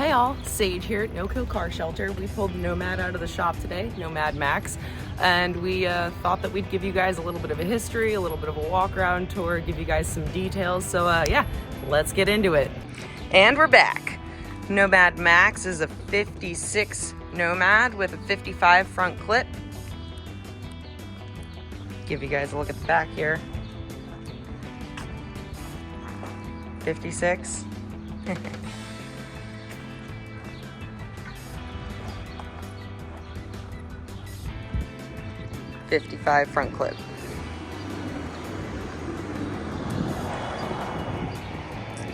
Hey all, Sage here at No Kill Car Shelter. We pulled the Nomad out of the shop today, NomadMax, and we thought that we'd give you guys a little bit of a history, a little bit of a walk around tour, give you guys some details. So yeah, let's get into it. And we're back. NomadMax is a 56 Nomad with a 55 front clip. Give you guys a look at the back here. 56. 55 front clip.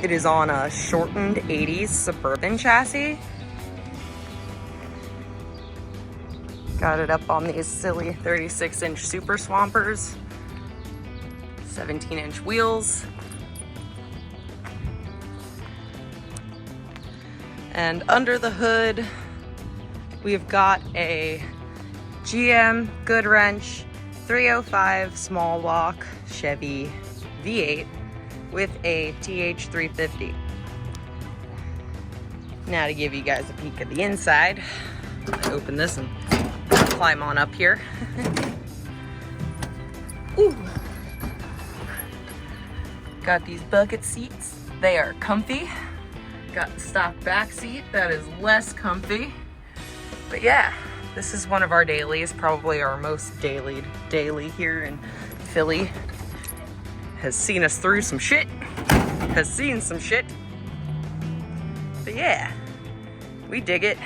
It is on a shortened 80s Suburban chassis. Got it up on these silly 36-inch Super Swampers, 17-inch wheels. And under the hood, we've got a GM Goodwrench 305 small block Chevy V8 with a TH350. Now to give you guys a peek at the inside, I'll open this and climb on up here. Ooh. Got these bucket seats. They are comfy. Got the stock back seat that is less comfy. But yeah, this is one of our dailies, probably our most daily here in Philly. Has seen us through some shit, has seen some shit. But yeah, we dig it.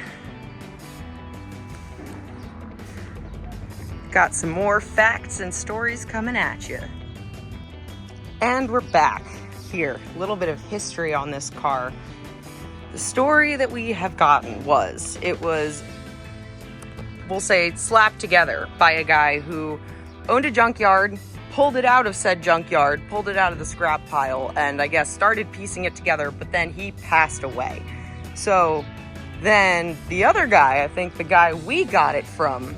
Got some more facts and stories coming at you. And we're back here. A little bit of history on this car. The story that we have gotten was, it was, we'll say, slapped together by a guy who owned a junkyard, pulled it out of said junkyard, pulled it out of the scrap pile, and I guess started piecing it together, but then he passed away. So then the other guy, I think the guy we got it from,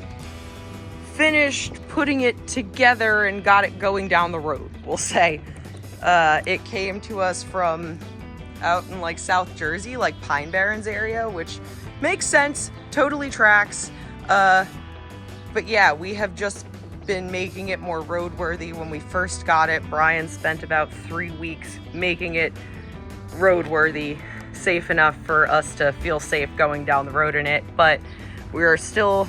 finished putting it together and got it going down the road, we'll say. It came to us from out in like South Jersey, like Pine Barrens area, which makes sense, totally tracks. But yeah, we have just been making it more roadworthy. When we first got it, Brian spent about 3 weeks making it roadworthy, safe enough for us to feel safe going down the road in it. But we are still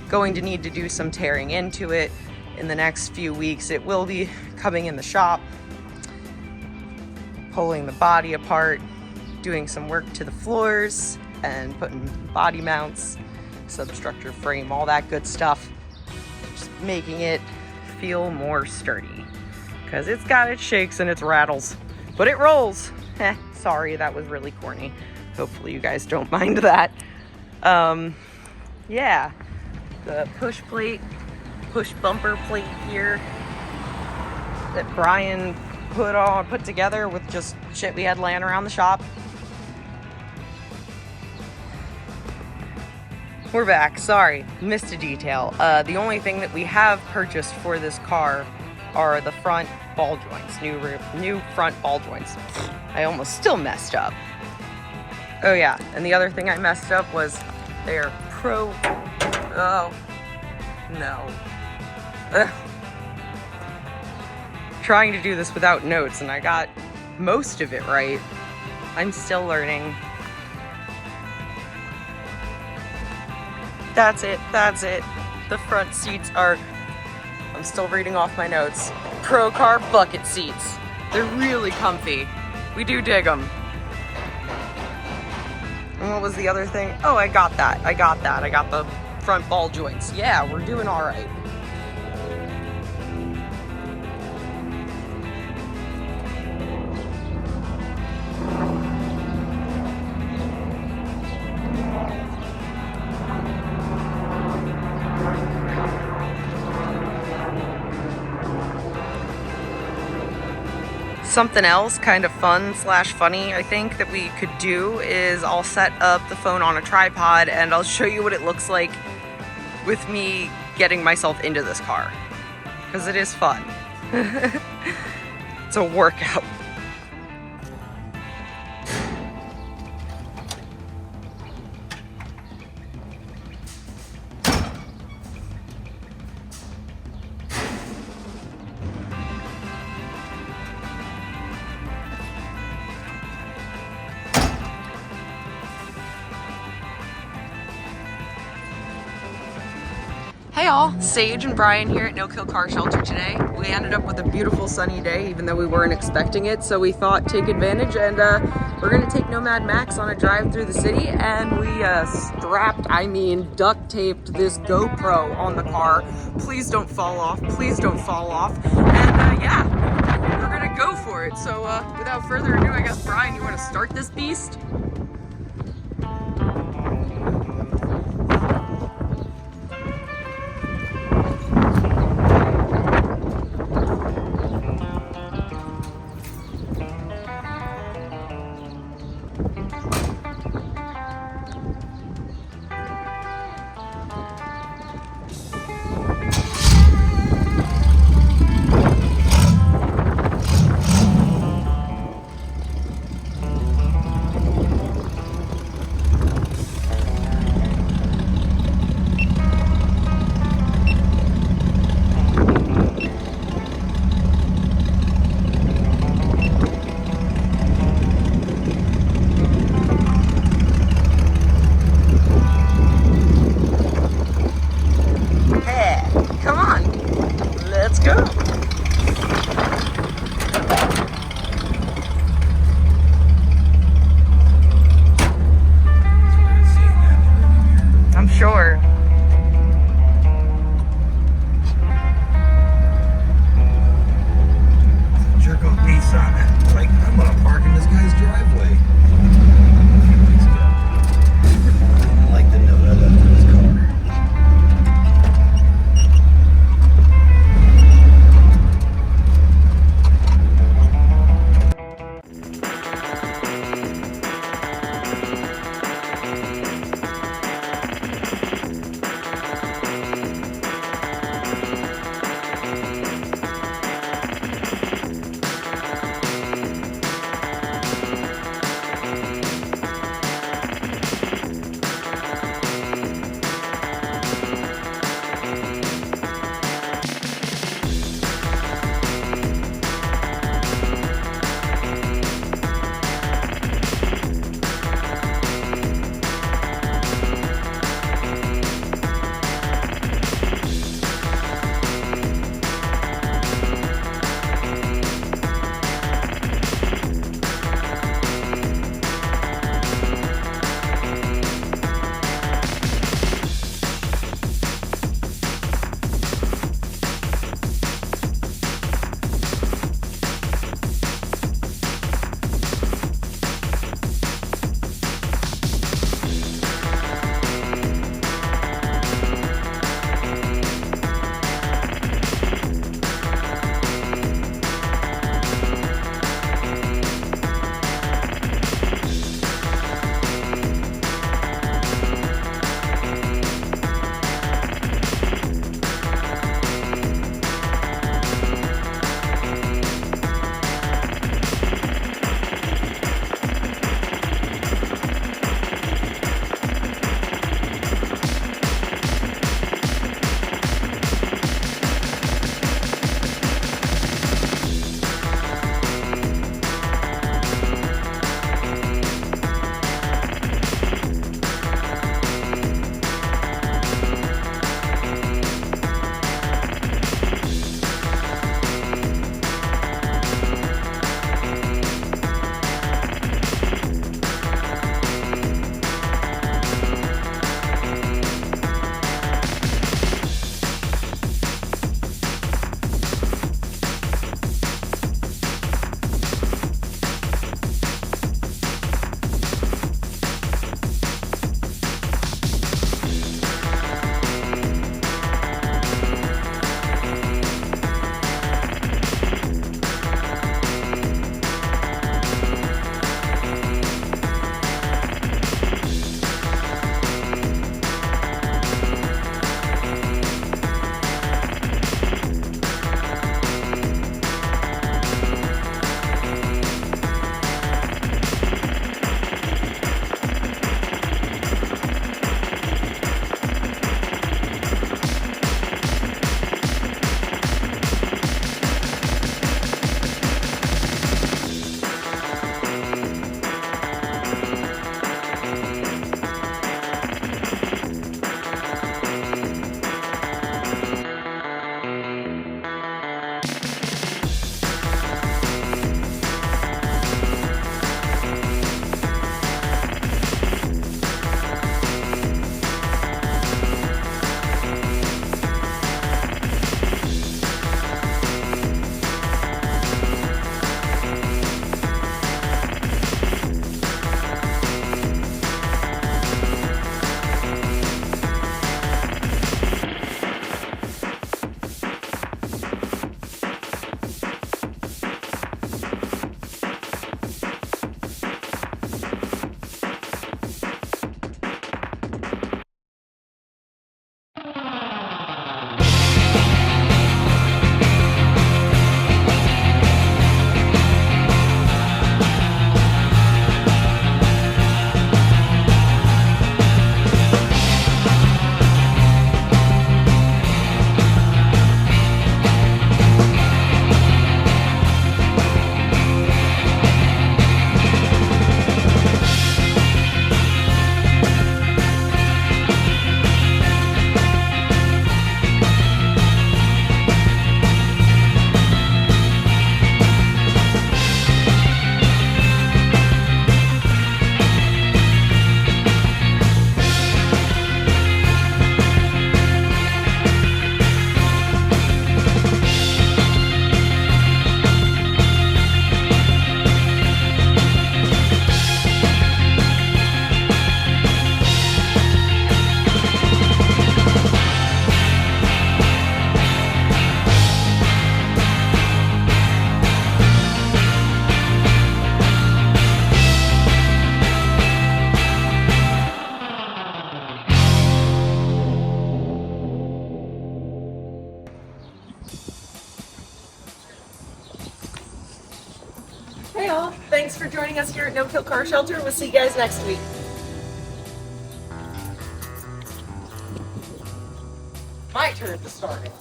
going to need to do some tearing into it in the next few weeks. It will be coming in the shop, pulling the body apart, doing some work to the floors, and putting body mounts, substructure frame, all that good stuff. Just making it feel more sturdy, because it's got its shakes and its rattles, but it rolls. Sorry, that was really corny. Hopefully you guys don't mind that. Yeah, the push bumper plate here that Brian put together with just shit we had laying around the shop. We're back. Sorry, missed a detail. The only thing that we have purchased for this car are the front ball joints, new front ball joints. I almost still messed up. Oh yeah, and the other thing I messed up was their oh no. Ugh. Trying to do this without notes, and I got most of it right. I'm still learning. That's it. The front seats are, I'm still reading off my notes, Pro Car bucket seats. They're really comfy. We do dig them. And what was the other thing? Oh, I got that. I got the front ball joints. Yeah, we're doing all right. Something else kind of fun / funny I think that we could do is I'll set up the phone on a tripod and I'll show you what it looks like with me getting myself into this car, because it is fun. It's a workout. Hey all, Sage and Brian here at No Kill Car Shelter today. We ended up with a beautiful sunny day, even though we weren't expecting it, so we thought take advantage, and we're gonna take NomadMax on a drive through the city, and we duct taped this GoPro on the car. Please don't fall off, please don't fall off, and yeah, we're gonna go for it. So without further ado, I guess Brian, you wanna start this beast? joining us here at No Kill Car Shelter. We'll see you guys next week. My turn to start it.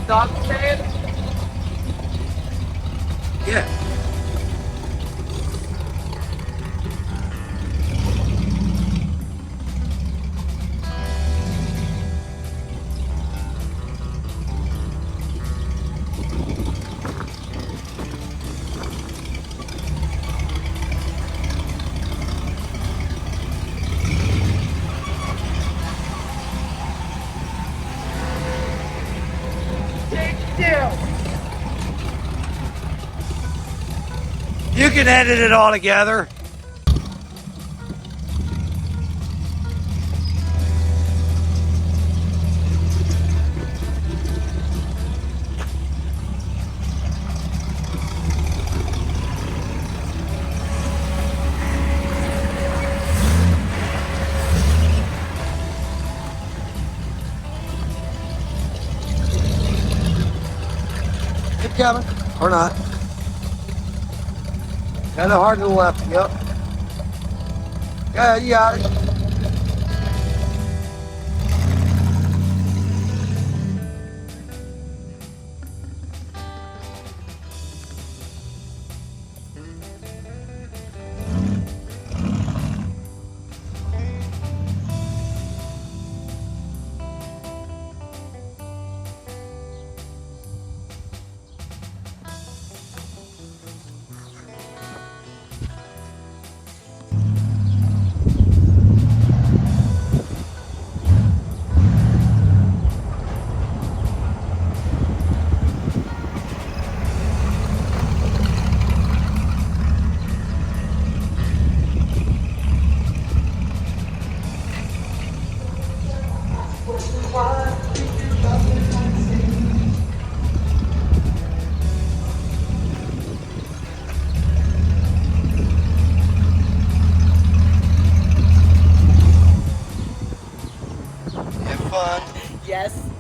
Dog stand? Yeah. You can edit it all together. Keep coming, or not. Kind of hard to the left, yep. Yeah, you got it. Have fun. Yes.